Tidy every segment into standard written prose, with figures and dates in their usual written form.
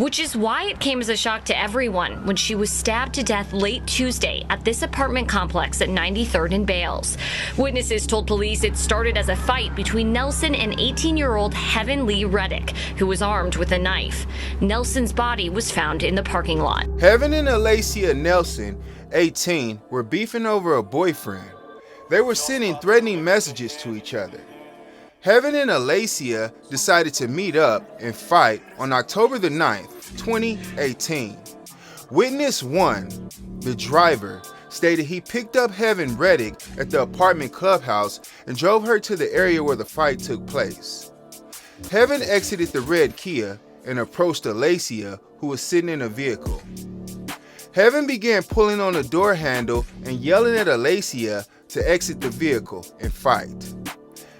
which is why it came as a shock to everyone when she was stabbed to death late Tuesday at this apartment complex at 93rd and Bales. Witnesses told police it started as a fight between Nelson and 18-year-old Heaven Lee Redick, who was armed with a knife. Nelson's body was found in the parking lot. Heaven and Alaysia Nelson, 18, were beefing over a boyfriend. They were sending threatening messages to each other. Heaven and Alaysia decided to meet up and fight on October the 9th, 2018. Witness 1, the driver, stated he picked up Heaven Redick at the apartment clubhouse and drove her to the area where the fight took place. Heaven exited the red Kia and approached Alaysia, who was sitting in a vehicle. Heaven began pulling on the door handle and yelling at Alaysia to exit the vehicle and fight.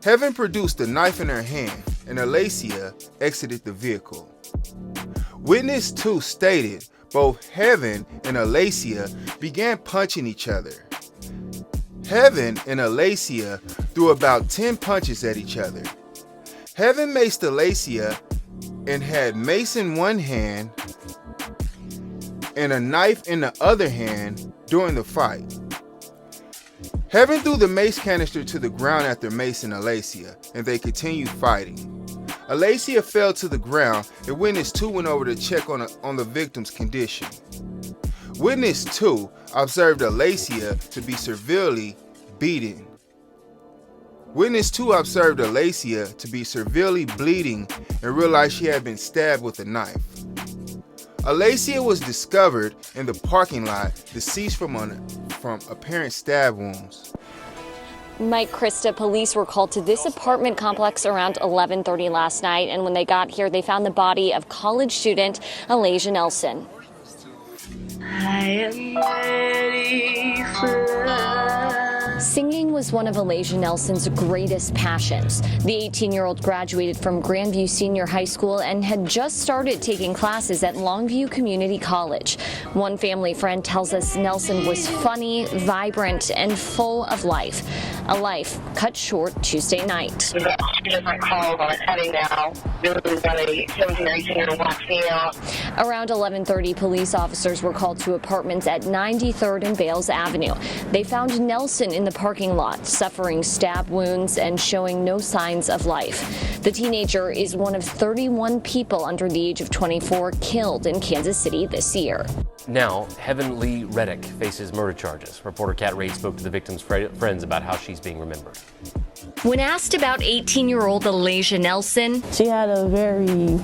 Heaven produced a knife in her hand and Alaysia exited the vehicle. Witness 2 stated both Heaven and Alaysia began punching each other. Heaven and Alaysia threw about 10 punches at each other. Heaven maced Alaysia and had mace in one hand and a knife in the other hand during the fight. Heaven threw the mace canister to the ground after macing Alaysia, and they continued fighting. Alaysia fell to the ground, and Witness 2 went over to check on the victim's condition. Witness 2 observed Alaysia to be severely beaten. Witness 2 observed Alaysia to be severely bleeding and realized she had been stabbed with a knife. Alaysia was discovered in the parking lot, deceased from apparent stab wounds. Mike, Krista, police were called to this apartment complex around 11:30 last night, and when they got here, they found the body of college student Alaysia Nelson. I am ready for love. Singing was one of Alaysia Nelson's greatest passions. The 18-year-old graduated from Grandview Senior High School and had just started taking classes at Longview Community College. One family friend tells us Nelson was funny, vibrant, and full of life. A life cut short Tuesday night. We got 2 different calls on a heading now. There was a 17-year-old black female. Around 11:30, police officers were called to apartments at 93rd and Bales Avenue. They found Nelson in the parking lot, suffering stab wounds and showing no signs of life. The teenager is one of 31 people under the age of 24 killed in Kansas City this year. Now, Heaven Lee Redick faces murder charges. Reporter Kat Reid spoke to the victim's friends about how she's being remembered. When asked about 18-year-old Alaysia Nelson, she had a very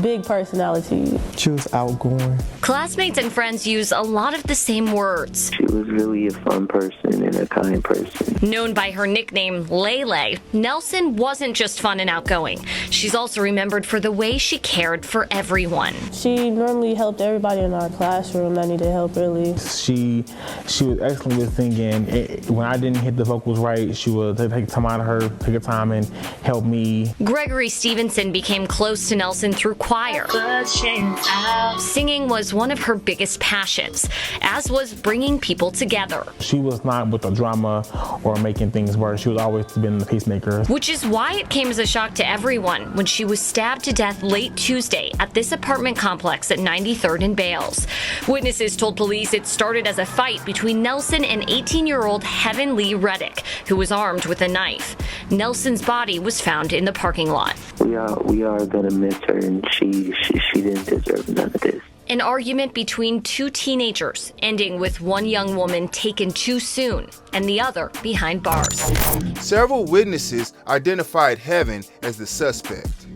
big personality. She was outgoing. Classmates and friends use a lot of the same words. She was really a fun person and a kind person. Known by her nickname, Lele, Nelson wasn't just fun and outgoing. She's also remembered for the way she cared for everyone. She normally helped everybody in our classroom that needed help, really. She was excellent with singing. When I didn't hit the vocals right, she would take time out of her, take her time and help me. Gregory Stevenson became close to Nelson through choir. Singing was one of her biggest passions, as was bringing people together. She was not with the drama or making things worse. She was always been the pacemaker. Which is why it came as a shock to everyone when she was stabbed to death late Tuesday at this apartment complex at 93rd and Bales. Witnesses told police it started as a fight between Nelson and 18-year-old Heaven Lee Redick, who was armed with a knife. Nelson's body was found in the parking lot. We are gonna miss her, and she didn't deserve none of this. An argument between 2 teenagers, ending with one young woman taken too soon and the other behind bars. Several witnesses identified Heaven as the suspect.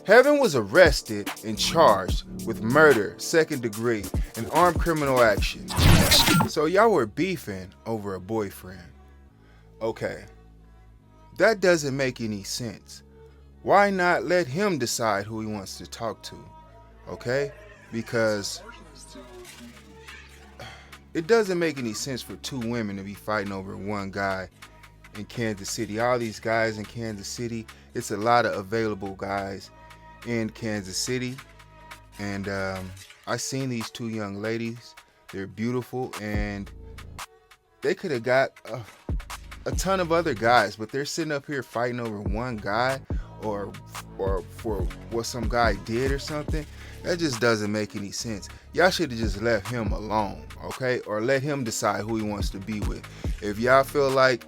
Heaven was arrested and charged with murder, 2nd degree, and armed criminal action. So y'all were beefing over a boyfriend. Okay, that doesn't make any sense. Why not let him decide who he wants to talk to? Okay? Because it doesn't make any sense for 2 women to be fighting over one guy in Kansas City. All these guys in Kansas City, it's a lot of available guys in Kansas City. And I seen these 2 young ladies. They're beautiful, and they could have got a ton of other guys, but they're sitting up here fighting over one guy or or for what some guy did or something, that just doesn't make any sense. Y'all should have just left him alone, okay? Or let him decide who he wants to be with. If y'all feel like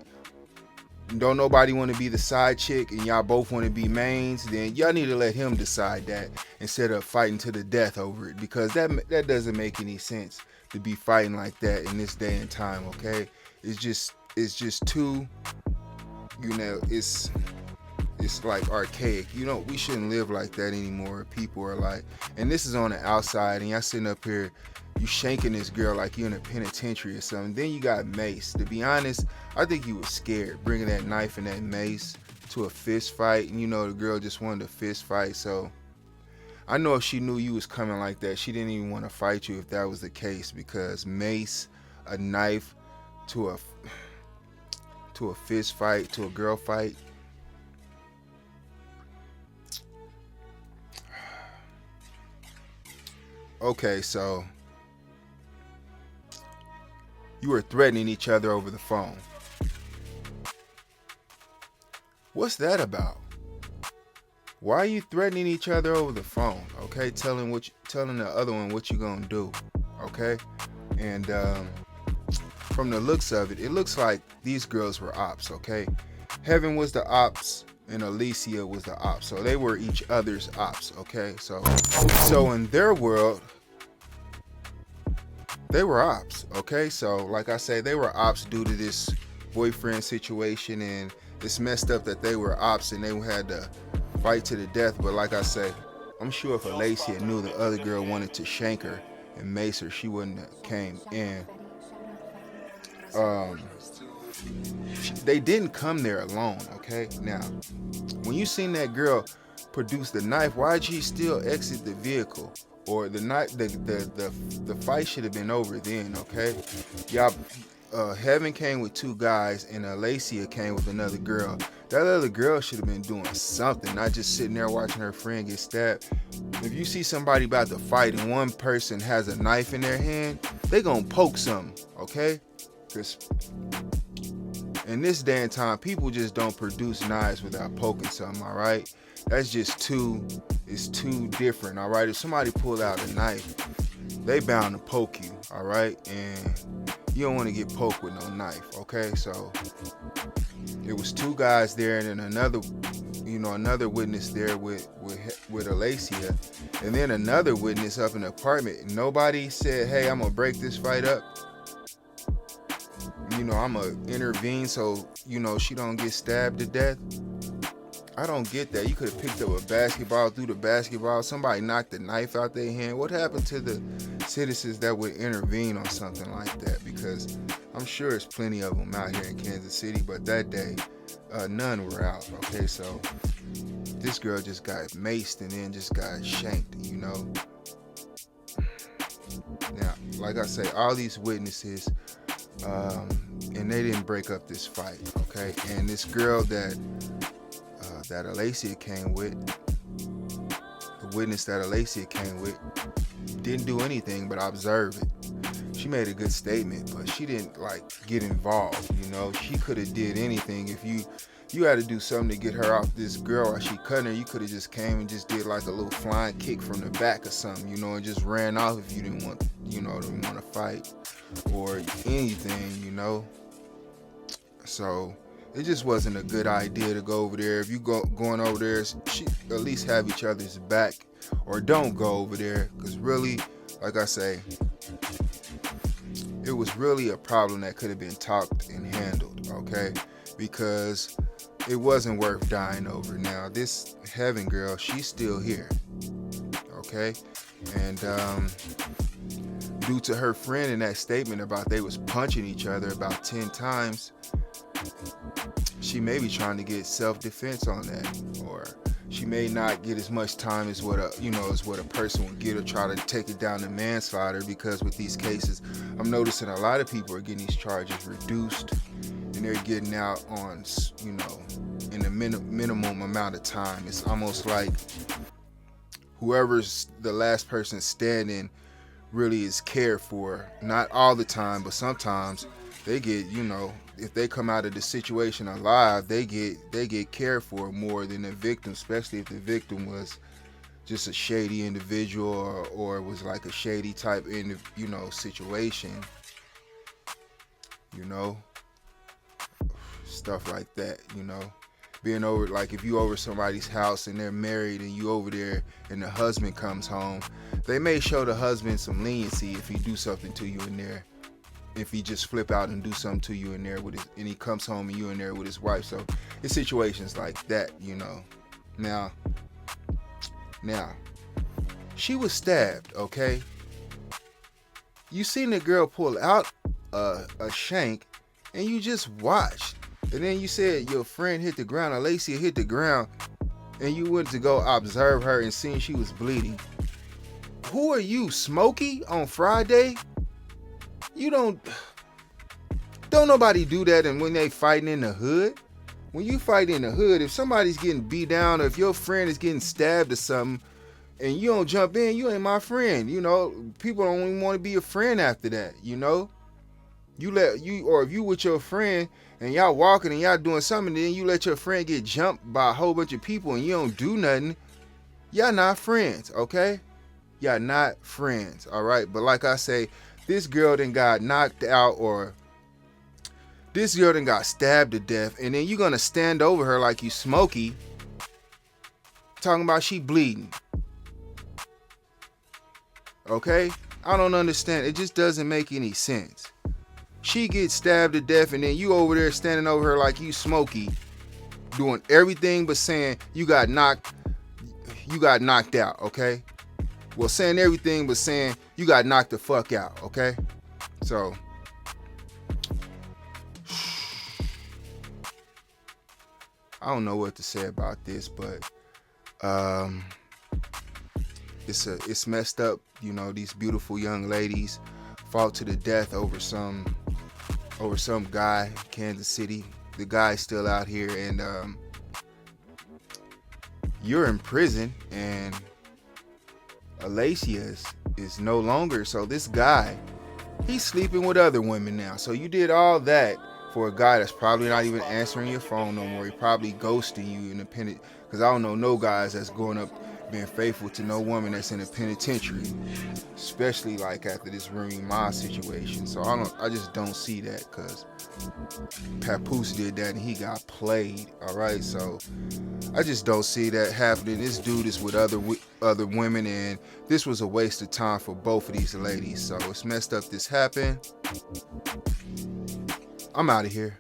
don't nobody want to be the side chick and y'all both want to be mains, then y'all need to let him decide that instead of fighting to the death over it, because that doesn't make any sense to be fighting like that in this day and time, okay? It's just too, it's like archaic. We shouldn't live like that anymore. People are like, and this is on the outside, and y'all sitting up here, you shanking this girl like you're in a penitentiary or something. Then you got Mace. To be honest, I think you was scared bringing that knife and that mace to a fist fight, and the girl just wanted a fist fight. So I know if she knew you was coming like that, she didn't even want to fight you if that was the case, because mace, a knife to a fist fight, to a girl fight. Okay, so you were threatening each other over the phone. What's that about? Why are you threatening each other over the phone? Okay, telling the other one what you gonna do. Okay, and from the looks of it, it looks like these girls were ops. Okay, Heaven was the ops and Alaysia was the ops, so they were each other's ops. Okay, so in their world, they were ops. Okay, so like I say, they were ops due to this boyfriend situation, and it's messed up that they were ops and they had to fight to the death. But like I say, I'm sure if Alaysia knew the other girl wanted to shank her and mace her, she wouldn't have came in. They didn't come there alone. Okay, now when you seen that girl produce the knife, why'd she still exit the vehicle? Or the fight should have been over then. Okay, y'all, Heaven came with two guys and Alaysia came with another girl. That other girl should have been doing something, not just sitting there watching her friend get stabbed. If you see somebody about to fight and one person has a knife in their hand, they gonna poke something. Okay, because in this day and time, people just don't produce knives without poking something. All right, that's just it's too different. All right, if somebody pulled out a knife, they bound to poke you. All right, and you don't want to get poked with no knife. Okay, so it was two guys there, and then another witness there with Alaysia, and then another witness up in the apartment. Nobody said, "Hey, I'm gonna break this fight up. I'm gonna intervene so she don't get stabbed to death." I don't get that. You could have picked up a basketball, threw the basketball, somebody knocked the knife out their hand. What happened to the citizens that would intervene on something like that? Because I'm sure there's plenty of them out here in Kansas City, but that day, none were out. Okay, so this girl just got maced and then just got shanked, Now, like I say, all these witnesses, and they didn't break up this fight, okay? And this girl that Alaysia came with, the witness that Alaysia came with, didn't do anything but observe it. She made a good statement, but she didn't get involved. She could have did anything. If you had to do something to get her off this girl while she cutting her, you could have just came and just did like a little flying kick from the back or something, and just ran off if you didn't want, didn't want to fight or anything, So it just wasn't a good idea to go over there. If you going over there, at least have each other's back, or don't go over there, because really, like I say, it was really a problem that could have been talked and handled, okay? Because it wasn't worth dying over. Now, this Heaven girl, she's still here, okay? And due to her friend in that statement about they was punching each other about 10 times, she may be trying to get self-defense on that, or she may not get as much time as what a person would get, or try to take it down to manslaughter, because with these cases, I'm noticing a lot of people are getting these charges reduced, and they're getting out on, in the minimum amount of time. It's almost like whoever's the last person standing really is cared for. Not all the time, but sometimes they get, if they come out of the situation alive, they get cared for more than the victim, especially if the victim was just a shady individual or was like a shady type situation, stuff like that, being over, like if you over somebody's house and they're married and you over there and the husband comes home, they may show the husband some leniency if he do something to you in there, if he just flip out and do something to you in there and he comes home and you in there with his wife. So it's situations like that, Now, she was stabbed, okay? You seen the girl pull out a shank and you just watched. And then you said your friend hit the ground, Alaysia hit the ground, and you went to go observe her and seen she was bleeding. Who are you, Smokey, on Friday? You don't nobody do that. And when they fighting in the hood, when you fight in the hood, if somebody's getting beat down or if your friend is getting stabbed or something and you don't jump in, you ain't my friend. People don't even want to be a friend after that. Or if you with your friend and y'all walking and y'all doing something, then you let your friend get jumped by a whole bunch of people and you don't do nothing, y'all not friends, okay? Y'all not friends, all right? But like I say, this girl then got knocked out, or this girl then got stabbed to death, and then you gonna stand over her like you Smokey, talking about she bleeding. Okay? I don't understand. It just doesn't make any sense. She gets stabbed to death, and then you over there standing over her like you Smokey, doing everything but saying you got knocked out, okay? Well, saying everything but saying you got knocked the fuck out, okay? So I don't know what to say about this, but it's messed up. These beautiful young ladies fought to the death over some guy in Kansas City. The guy's still out here, and you're in prison, and Alaysia is no longer. So this guy, he's sleeping with other women now. So you did all that for a guy that's probably not even answering your phone no more. He probably ghosting you in the because I don't know no guys that's going up being faithful to no woman that's in a penitentiary, especially like after this Remy Ma situation. So I just don't see that, because Papoose did that and he got played. All right, so I just don't see that happening. This dude is with other women, and this was a waste of time for both of these ladies. So it's messed up this happened. I'm out of here.